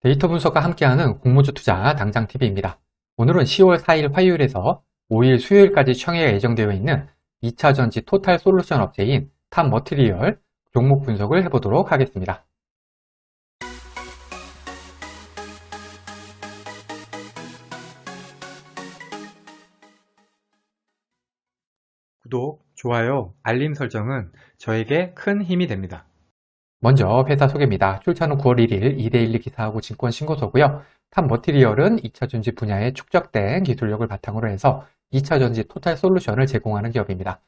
데이터 분석과 함께하는 공모주 투자 당장 TV입니다. 오늘은 10월 4일 화요일에서 5일 수요일까지 청약에 예정되어 있는 2차 전지 토탈 솔루션 업체인 탑머티리얼 종목 분석을 해보도록 하겠습니다. 구독, 좋아요, 알림 설정은 저에게 큰 힘이 됩니다. 먼저 회사 소개입니다. 출처는 9월 1일 2대1 기사하고 증권신고서고요. 탑머티리얼은 2차 전지 분야에 축적된 기술력을 바탕으로 해서 2차 전지 토탈 솔루션을 제공하는 기업입니다.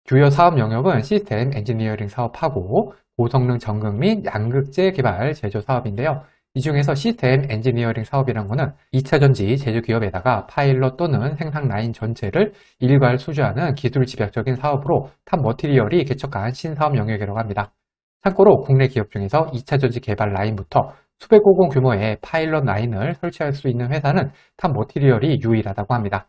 주요 사업 영역은 시스템 엔지니어링 사업하고 고성능 전극 및 양극재 개발 제조 사업인데요. 이 중에서 시스템 엔지니어링 사업이라는 것은 2차 전지 제조 기업에다가 파일럿 또는 생산 라인 전체를 일괄 수주하는 기술 집약적인 사업으로 탑머티리얼이 개척한 신사업 영역이라고 합니다. 참고로 국내 기업 중에서 2차 전지 개발 라인부터 수백억 원 규모의 파일럿 라인을 설치할 수 있는 회사는 탑머티리얼이 유일하다고 합니다.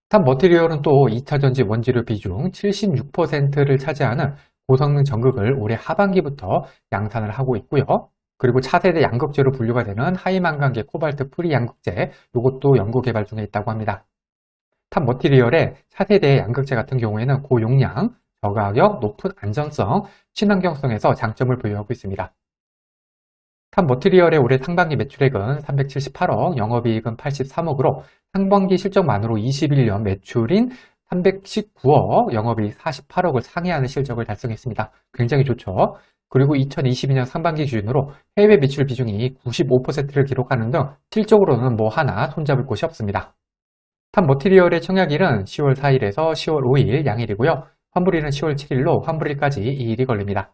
탑머티리얼은 또 2차 전지 원재료 비중 76%를 차지하는 고성능 전극을 올해 하반기부터 양산을 하고 있고요. 그리고 차세대 양극재로 분류가 되는 하이만간계 코발트 프리 양극재, 이것도 연구 개발 중에 있다고 합니다. 탑머티리얼의 차세대 양극재 같은 경우에는 고용량, 저가격, 높은 안전성, 친환경성에서 장점을 보유하고 있습니다. 탑머티리얼의 올해 상반기 매출액은 378억, 영업이익은 83억으로 상반기 실적만으로 21년 매출인 319억, 영업이익 48억을 상회하는 실적을 달성했습니다. 굉장히 좋죠. 그리고 2022년 상반기 기준으로 해외 매출 비중이 95%를 기록하는 등 실적으로는 뭐 하나 손잡을 곳이 없습니다. 탑머티리얼의 청약일은 10월 4일에서 10월 5일 양일이고요. 환불일은 10월 7일로 환불일까지 2일이 걸립니다.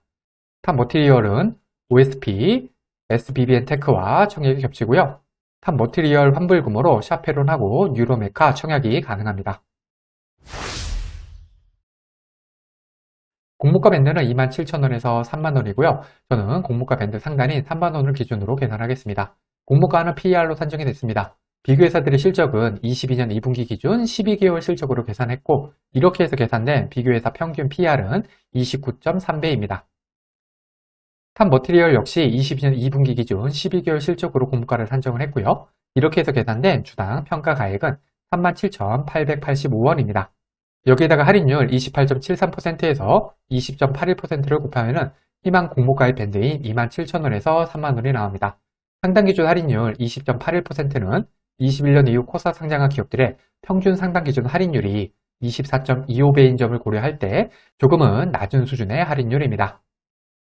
탑머티리얼은 OSP, SBBN 테크와 청약이 겹치고요. 탑머티리얼 환불 규모로 샤페론하고 뉴로메카 청약이 가능합니다. 공모가 밴드는 27,000원에서 30,000원이고요. 저는 공모가 밴드 상단인 30,000원을 기준으로 계산하겠습니다. 공모가는 PER로 산정이 됐습니다. 비교회사들의 실적은 22년 2분기 기준 12개월 실적으로 계산했고, 이렇게 해서 계산된 비교회사 평균 PER은 29.3배입니다. 탑머티리얼 역시 22년 2분기 기준 12개월 실적으로 공모가를 산정을 했고요. 이렇게 해서 계산된 주당 평가 가액은 37,885원입니다. 여기에다가 할인율 28.73%에서 20.81%를 곱하면 희망 공모가의 밴드인 27,000원에서 30,000원이 나옵니다. 상당 기준 할인율 20.81%는 21년 이후 코스닥 상장한 기업들의 평균 상당 기준 할인율이 24.25배인 점을 고려할 때 조금은 낮은 수준의 할인율입니다.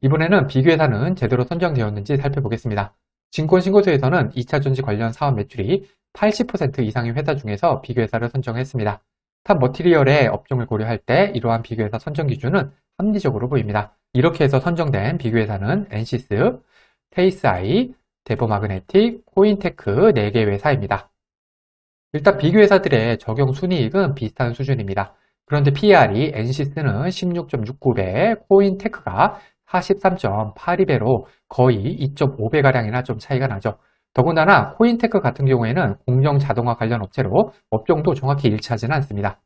이번에는 비교회사는 제대로 선정되었는지 살펴보겠습니다. 증권신고서에서는 2차 전지 관련 사업 매출이 80% 이상의 회사 중에서 비교회사를 선정했습니다. 탑머티리얼의 업종을 고려할 때 이러한 비교회사 선정 기준은 합리적으로 보입니다. 이렇게 해서 선정된 비교회사는 엔시스, 테이스아이, 데보마그네틱, 코인테크 4개 회사입니다. 일단 비교회사들의 적용 순이익은 비슷한 수준입니다. 그런데 PER이 엔시스는 16.69배, 코인테크가 43.82배로 거의 2.5배가량이나 좀 차이가 나죠. 더군다나 코인테크 같은 경우에는 공정 자동화 관련 업체로 업종도 정확히 일치하지는 않습니다.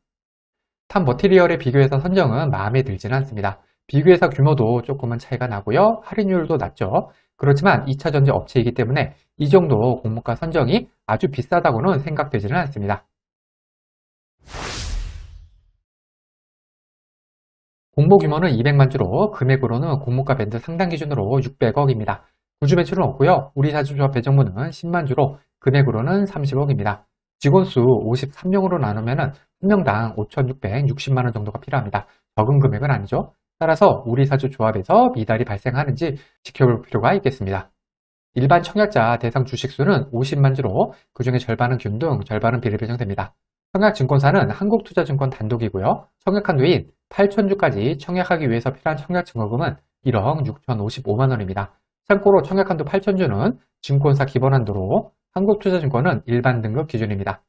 탑머티리얼의 비교회사 선정은 마음에 들지는 않습니다. 비교회사 규모도 조금은 차이가 나고요. 할인율도 낮죠. 그렇지만 2차 전지 업체이기 때문에 이 정도 공모가 선정이 아주 비싸다고는 생각되지는 않습니다. 공모 규모는 200만 주로 금액으로는 공모가 밴드 상단 기준으로 600억입니다. 구주 매출은 없고요. 우리사주조합 배정무는 10만 주로 금액으로는 30억입니다. 직원 수 53명으로 나누면 1명당 5,660만 원 정도가 필요합니다. 적은 금액은 아니죠. 따라서 우리사주조합에서 미달이 발생하는지 지켜볼 필요가 있겠습니다. 일반 청약자 대상 주식수는 50만 주로 그중에 절반은 균등, 절반은 비례 배정됩니다. 청약증권사는 한국투자증권 단독이고요. 청약 한도인 8,000주까지 청약하기 위해서 필요한 청약증거금은 1억 6,055만 원입니다. 참고로 청약한도 8,000주는 증권사 기본한도로 한국투자증권은 일반 등급 기준입니다.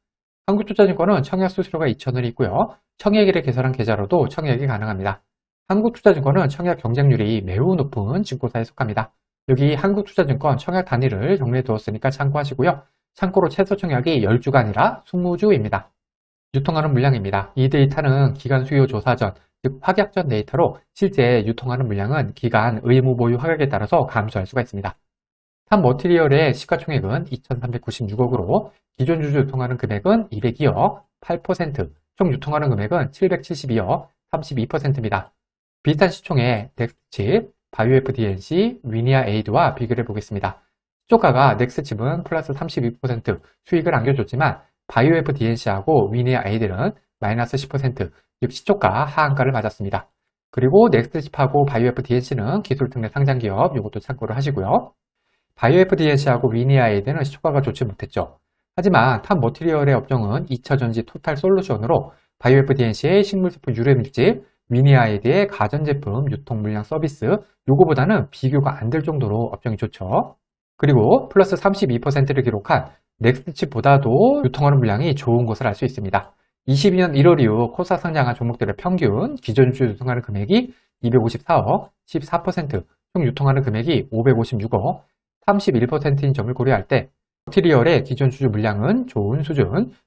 한국투자증권은 청약 수수료가 2,000원이 있고요. 청약일에 개설한 계좌로도 청약이 가능합니다. 한국투자증권은 청약 경쟁률이 매우 높은 증권사에 속합니다. 여기 한국투자증권 청약 단위를 정리해 두었으니까 참고하시고요. 참고로 최소 청약이 10주가 아니라 20주입니다. 유통하는 물량입니다. 이 데이터는 기간 수요 조사 전, 즉 확약 전 데이터로 실제 유통하는 물량은 기간 의무 보유 확약에 따라서 감소할 수가 있습니다. 탑 머티리얼의 시가총액은 2,396억으로 기존 주주 유통하는 금액은 202억, 8%, 총 유통하는 금액은 772억, 32%입니다. 비슷한 시총의 넥스칩, 바이오F DNC, 위니아 에이드와 비교를 해보겠습니다. 시초가가 넥스칩은 플러스 32% 수익을 안겨줬지만 바이오F DNC하고 위니아 에이드는 마이너스 10%, 즉 시초가 하한가를 맞았습니다. 그리고 넥스칩하고 바이오F DNC는 기술특례 상장기업, 이것도 참고를 하시고요. 바이오F DNC하고 위니아 에이드는 시초가가 좋지 못했죠. 하지만 탑 머티리얼의 업종은 2차전지 토탈 솔루션으로 바이오F DNC의 식물세포 유래 밀집, 위니아 에이드의 가전제품 유통 물량 서비스, 요거보다는 비교가 안 될 정도로 업종이 좋죠. 그리고 플러스 32%를 기록한 넥스칩보다도 유통하는 물량이 좋은 것을 알 수 있습니다. 22년 1월 이후 코스닥 상장한 종목들의 평균 기존 주 유통하는 금액이 254억, 14%, 총 유통하는 금액이 556억, 31%인 점을 고려할 때 머티리얼의 기존 주주 물량은 좋은 수준,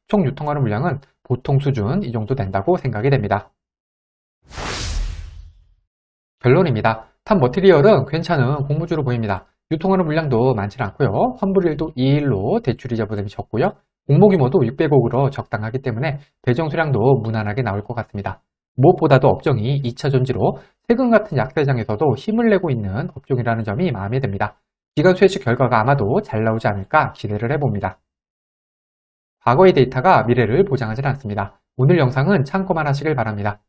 총 유통하는 물량은 보통 수준 이 정도 된다고 생각이 됩니다. 결론입니다. 탑 머티리얼은 괜찮은 공모주로 보입니다. 유통하는 물량도 많지 않고요. 환불일도 2일로 대출이자 부담이 적고요. 공모 규모도 600억으로 적당하기 때문에 배정 수량도 무난하게 나올 것 같습니다. 무엇보다도 업종이 2차전지로 최근 같은 약세장에서도 힘을 내고 있는 업종이라는 점이 마음에 듭니다. 기관 수혜식 결과가 아마도 잘 나오지 않을까 기대를 해봅니다. 과거의 데이터가 미래를 보장하지 않습니다. 오늘 영상은 참고만 하시길 바랍니다.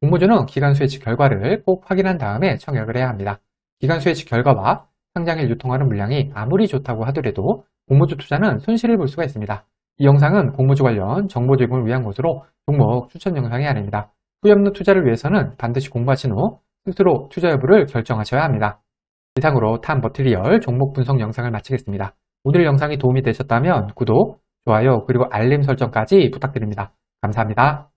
공모주는 기관 수혜식 결과를 꼭 확인한 다음에 청약을 해야 합니다. 기관 수혜식 결과와 상장일 유통하는 물량이 아무리 좋다고 하더라도 공모주 투자는 손실을 볼 수가 있습니다. 이 영상은 공모주 관련 정보 제공을 위한 것으로 종목 추천 영상이 아닙니다. 후회 없는 투자를 위해서는 반드시 공부하신 후 스스로 투자 여부를 결정하셔야 합니다. 이상으로 탑 머티리얼 종목 분석 영상을 마치겠습니다. 오늘 영상이 도움이 되셨다면 구독, 좋아요, 그리고 알림 설정까지 부탁드립니다. 감사합니다.